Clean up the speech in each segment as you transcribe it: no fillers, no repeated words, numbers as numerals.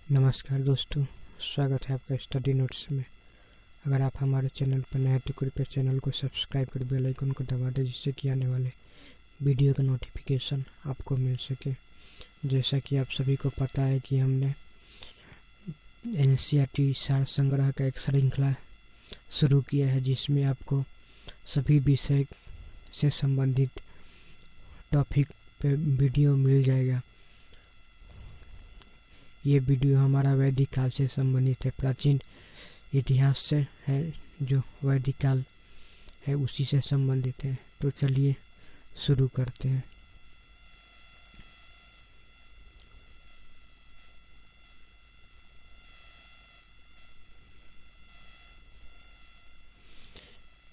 नमस्कार दोस्तों, स्वागत है आपका स्टडी नोट्स में। अगर आप हमारे चैनल पर नए हैं तो कृपया चैनल को सब्सक्राइब कर बेल आइकन को दबा दें, जिससे कि आने वाले वीडियो का नोटिफिकेशन आपको मिल सके। जैसा कि आप सभी को पता है कि हमने एनसीईआरटी सार संग्रह का एक श्रृंखला शुरू किया है, जिसमें आपको सभी विषय से संबंधित टॉपिक पे वीडियो मिल जाएगा। ये वीडियो हमारा वैदिक काल से संबंधित है, प्राचीन इतिहास से है, जो वैदिक काल है उसी से संबंधित है। तो चलिए शुरू करते हैं।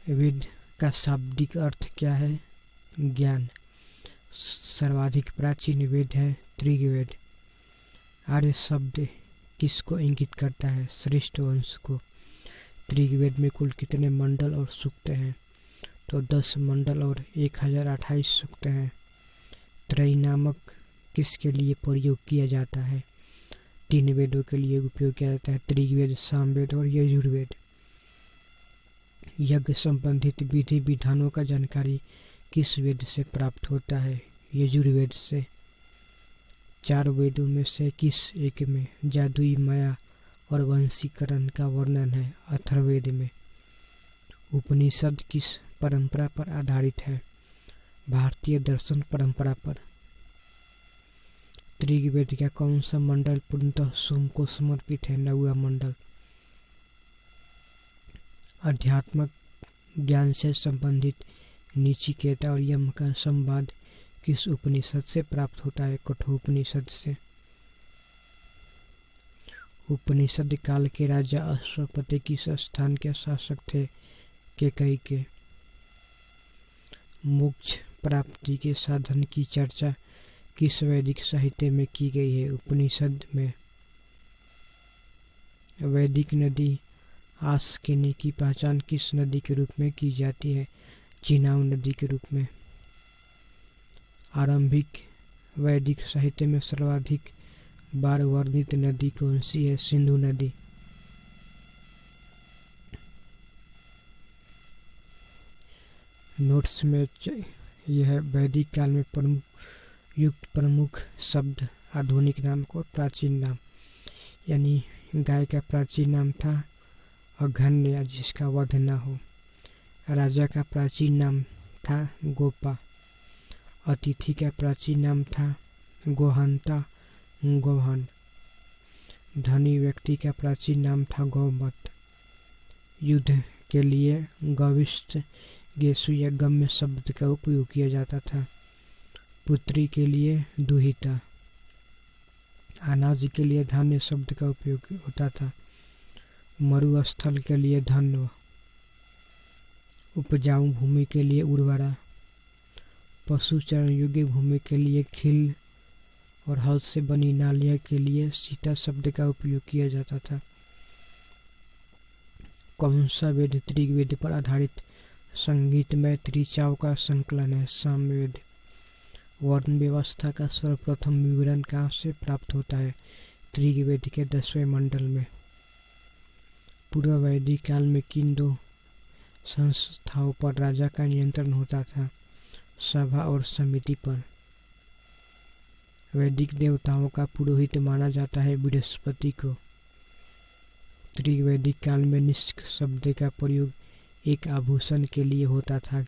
वेद का शाब्दिक अर्थ क्या है? ज्ञान। सर्वाधिक प्राचीन वेद है ऋग्वेद। आर्य शब्द किसको इंगित करता है? श्रेष्ठ वंश को। ऋग्वेद में कुल कितने मंडल और सूक्त हैं? तो 10 मंडल और 1028 सूक्त हैं। त्रयी नामक किसके लिए प्रयोग किया जाता है? 3 वेदों के लिए उपयोग किया जाता है, ऋग्वेद, सामवेद और यजुर्वेद। यज्ञ संबंधित विधि विधानों का जानकारी किस वेद से प्राप्त होता है? यजुर्वेद से। 4 वेदों में से किस एक में जादुई माया और वंशीकरण का वर्णन है? अथर्ववेद में। उपनिषद किस परंपरा पर आधारित है? भारतीय दर्शन परंपरा पर। ऋग्वेद का कौन सा मंडल पूर्णतः सोम को समर्पित है? 9वां मंडल। अध्यात्मक ज्ञान से संबंधित नचिकेता और यम का संवाद किस उपनिषद से प्राप्त होता है? कठोपनिषद से। उपनिषद काल के राजा अश्वपति किस स्थान के शासक थे? केकई के। मोक्ष प्राप्ति के साधन की चर्चा किस वैदिक साहित्य में की गई है? उपनिषद में। वैदिक नदी आस्किनी की पहचान किस नदी के रूप में की जाती है? चिनाब नदी के रूप में। आरंभिक वैदिक साहित्य में सर्वाधिक बार वर्णित नदी कौन सी है? सिंधु नदी। नोट्स में यह वैदिक काल में प्रमुख शब्द आधुनिक नाम को प्राचीन नाम, यानी गाय का प्राचीन नाम था अघन्य, जिसका वध न हो। राजा का प्राचीन नाम था गोपा। अतिथि का प्राचीन नाम था गोहंता, गोहन। धनी व्यक्ति का प्राचीन नाम था गौमत। युद्ध के लिए गविष्ठ, गेसु या गम्य शब्द का उपयोग किया जाता था। पुत्री के लिए दुहिता। अनाज के लिए धान्य शब्द का उपयोग होता था। मरुस्थल के लिए धन्व। उपजाऊ भूमि के लिए उर्वरा। पशु चरण योग्य भूमि के लिए खिल और हल से बनी नालियां के लिए सीता शब्द का उपयोग किया जाता था। कौन सा वेद ऋग्वेद पर आधारित संगीतमय ऋचाओं का संकलन है? सामवेद। वर्ण व्यवस्था का सर्वप्रथम विवरण कहाँ से प्राप्त होता है? ऋग्वेद के 10वें मंडल में। पूर्व वैदिक काल में किन 2 संस्थाओं पर राजा का नियंत्रण होता था? सभा और समिति पर। वैदिक देवताओं का पुरोहित माना जाता है बृहस्पति को। ऋग्वैदिक काल में निष्क शब्द का प्रयोग एक आभूषण के लिए होता था,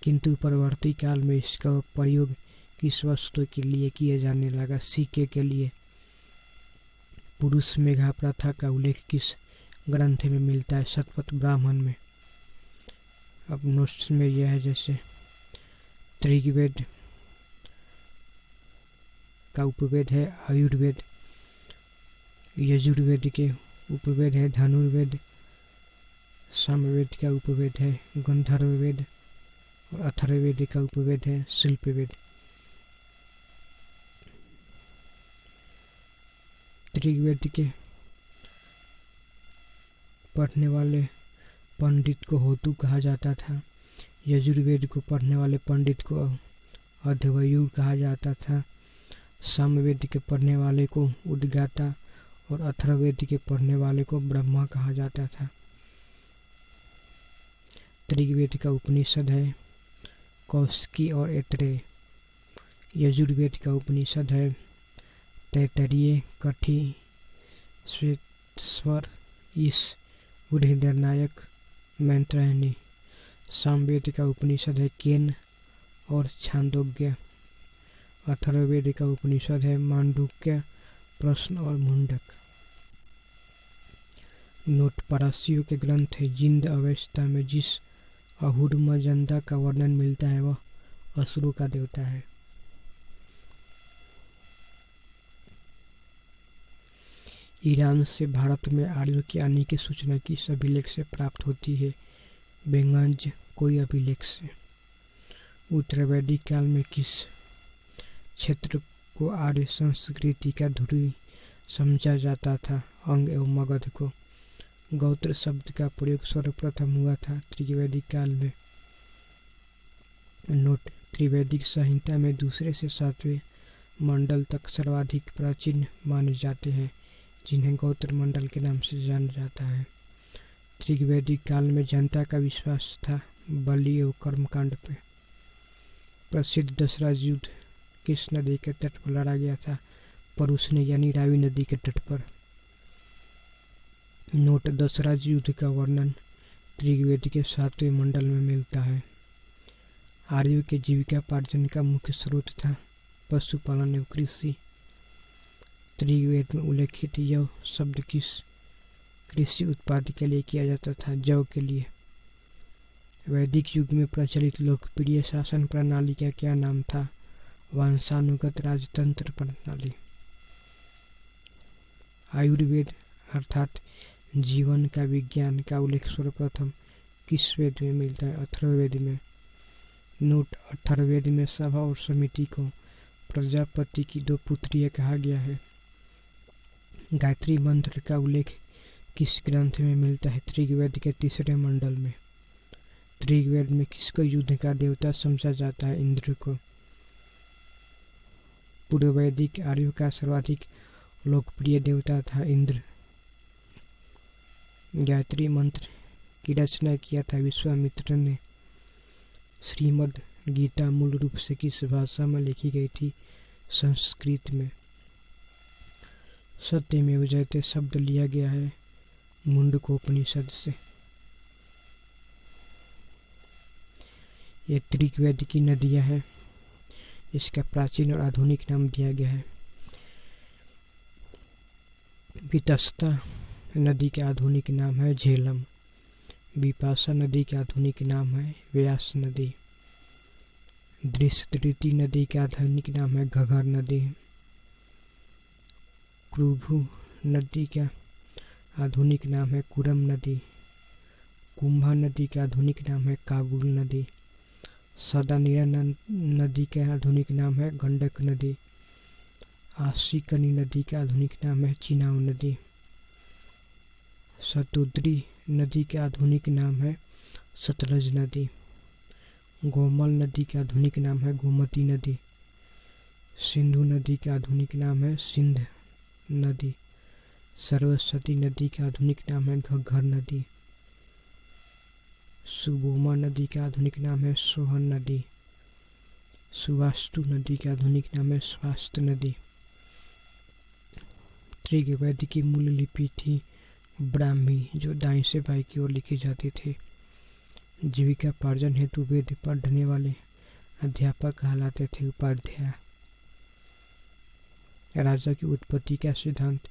किंतु परवर्ती काल में इसका प्रयोग किस वस्तु के लिए किया जाने लगा? सिक्के के लिए। पुरुष मेघा प्रथा का उल्लेख किस ग्रंथ में मिलता है? शतपथ ब्राह्मण में। अब नोट्स में यह है, जैसे ऋग्वेद का उपवेद है आयुर्वेद, यजुर्वेद के उपवेद है धनुर्वेद, सामवेद का उपवेद है गंधर्ववेद और अथर्ववेद का उपवेद है शिल्पवेद। ऋग्वेद के पढ़ने वाले पंडित को होतु कहा जाता था। यजुर्वेद को पढ़ने वाले पंडित को अध्वर्यु कहा जाता था। सामवेद के पढ़ने वाले को उद्गाता और अथर्ववेद के पढ़ने वाले को ब्रह्मा कहा जाता था। ऋग्वेद का उपनिषद है कौशिकी और ऐतरेय। यजुर्वेद का उपनिषद है तैत्तिरीय, कठी, श्वेतस्वर, ईश, बृहदारण्यक, मैत्रायणी। सामवेद का उपनिषद है केन और छांदोग्य। अथर्ववेद का उपनिषद है मांडूक्य, प्रश्न और मुंडक। नोट: पारसियों के ग्रंथ है जिंद अवस्था में जिस अहुरमज़दा का वर्णन मिलता है वह असुरों का देवता है। ईरान से भारत में आर्यों के आने की सूचना किस अभिलेख से प्राप्त होती है? बेंगाज कोई अभिलेख से। उत्तरवैदिक काल में किस क्षेत्र को आर्य संस्कृति का धुरी समझा जाता था? अंग एवं मगध को। गौत्र शब्द का प्रयोग सर्वप्रथम हुआ था त्रिवैदिक काल में। नोट: त्रिवैदिक संहिता में दूसरे से सातवें मंडल तक सर्वाधिक प्राचीन माने जाते हैं, जिन्हें गोत्र मंडल के नाम से जाना जाता है। त्रिवैदिक काल में जनता का विश्वास था बलि एवं कर्मकांड पे। प्रसिद्ध दशराज युद्ध किस नदी के तट पर लड़ा गया था? परुष्णी यानी रावी नदी के तट पर। नोट: दशराज युद्ध का वर्णन ऋग्वेद के 7वें मंडल में मिलता है। आर्यों के जीविकापार्जन का मुख्य स्रोत था पशुपालन एवं कृषि। ऋग्वेद में उल्लेखित यव शब्द किस कृषि उत्पाद के लिए किया जाता था? जौ के लिए। वैदिक युग में प्रचलित लोकप्रिय शासन प्रणाली का क्या नाम था? वंशानुगत राजतंत्र प्रणाली। आयुर्वेद अर्थात जीवन का विज्ञान का उल्लेख सर्वप्रथम किस वेद में मिलता है? अथर्ववेद में। नोट: अथर्ववेद में सभा और समिति को प्रजापति की 2 पुत्रियां कहा गया है। गायत्री मंत्र का उल्लेख किस ग्रंथ में मिलता है? ऋग्वेद के 3रे मंडल में। ऋग्वेद में किसको युद्ध का देवता समझा जाता है? इंद्र को। पूर्ववैदिक आर्यों का सर्वाधिक लोकप्रिय देवता था इंद्र। गायत्री मंत्र की रचना किया था विश्वामित्र ने। श्रीमद् गीता मूल रूप से किस भाषा में लिखी गई थी? संस्कृत में। सत्यमेव जयते शब्द लिया गया है मुंडकोपनिषद से। ये ऋग्वेद की नदियां हैं। इसका प्राचीन और आधुनिक नाम दिया गया है। वितस्ता नदी का आधुनिक नाम है झेलम। विपाशा नदी का आधुनिक नाम है व्यास नदी। दृष्टि नदी का आधुनिक नाम है घग्गर नदी। क्रुभु नदी का आधुनिक नाम है कुरम नदी। कुंभा नदी का आधुनिक नाम है काबुल नदी। सदानीरा नदी का आधुनिक नाम है गंडक नदी। आशिकनी नदी का आधुनिक नाम है चिनाब नदी। शतुद्री नदी का आधुनिक नाम है सतलज नदी। गोमल नदी का आधुनिक नाम है गोमती नदी। सिंधु नदी का आधुनिक नाम है सिंध नदी। सरस्वती नदी का आधुनिक नाम है घग्गर नदी। सुबोमा नदी का आधुनिक नाम है सोहन नदी। सुवास्तु नदी का आधुनिक नाम है स्वास्थ्य नदी। ऋग्वेद की मूल लिपि थी ब्राह्मी, जो दाईं से बाईं की ओर लिखी जाती थी। जीविका पार्जन हेतु वेद पढ़ने वाले अध्यापक कहलाते थे उपाध्याय। राजा की उत्पत्ति का सिद्धांत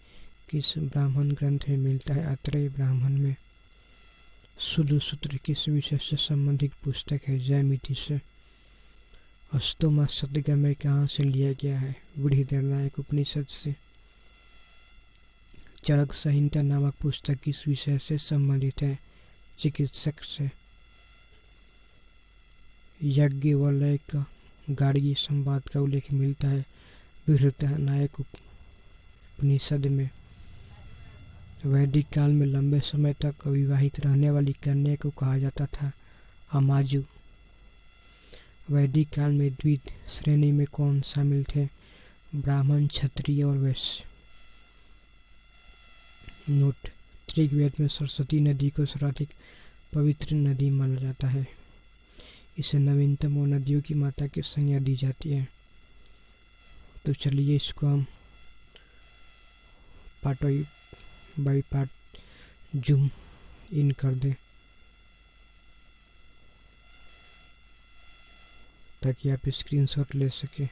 किस ब्राह्मण ग्रंथ में मिलता है? आत्रेय ब्राह्मण में। शूद्र सूत्र किस विषय से संबंधित पुस्तक है? ज्यामिति से। अष्टमा शतगमय कहाँ से लिया गया है? बृहदारण्यक उपनिषद से। चरक संहिता नामक पुस्तक किस विषय से संबंधित है? चिकित्सक से। याज्ञवल्क्य का गार्गी संवाद का उल्लेख मिलता है बृहदारण्यक उपनिषद में। वैदिक काल में लंबे समय तक अविवाहित रहने वाली कन्या को कहा जाता था अमाजु। वैदिक काल में द्विज श्रेणी में कौन शामिल थे? ब्राह्मण, क्षत्रिय और वैश्य। नोट, ऋग्वेद में सरस्वती नदी को सर्वाधिक पवित्र नदी माना जाता है। इसे नवीनतम और नदियों की माता की संज्ञा दी जाती है। तो चलिए इसको हम part by part zoom in कर दें ताकि आप स्क्रीनशॉट ले सकें।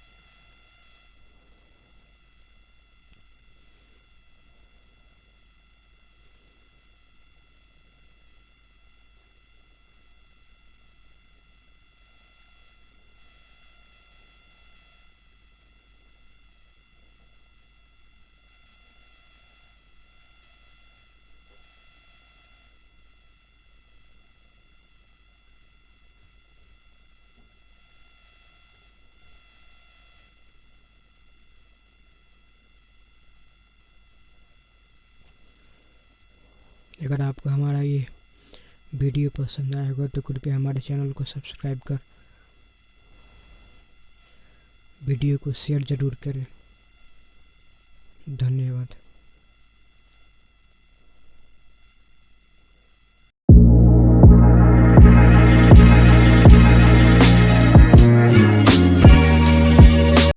अगर आपको हमारा ये वीडियो पसंद आया होगा तो कृपया हमारे चैनल को सब्सक्राइब कर वीडियो को शेयर ज़रूर करें। धन्यवाद।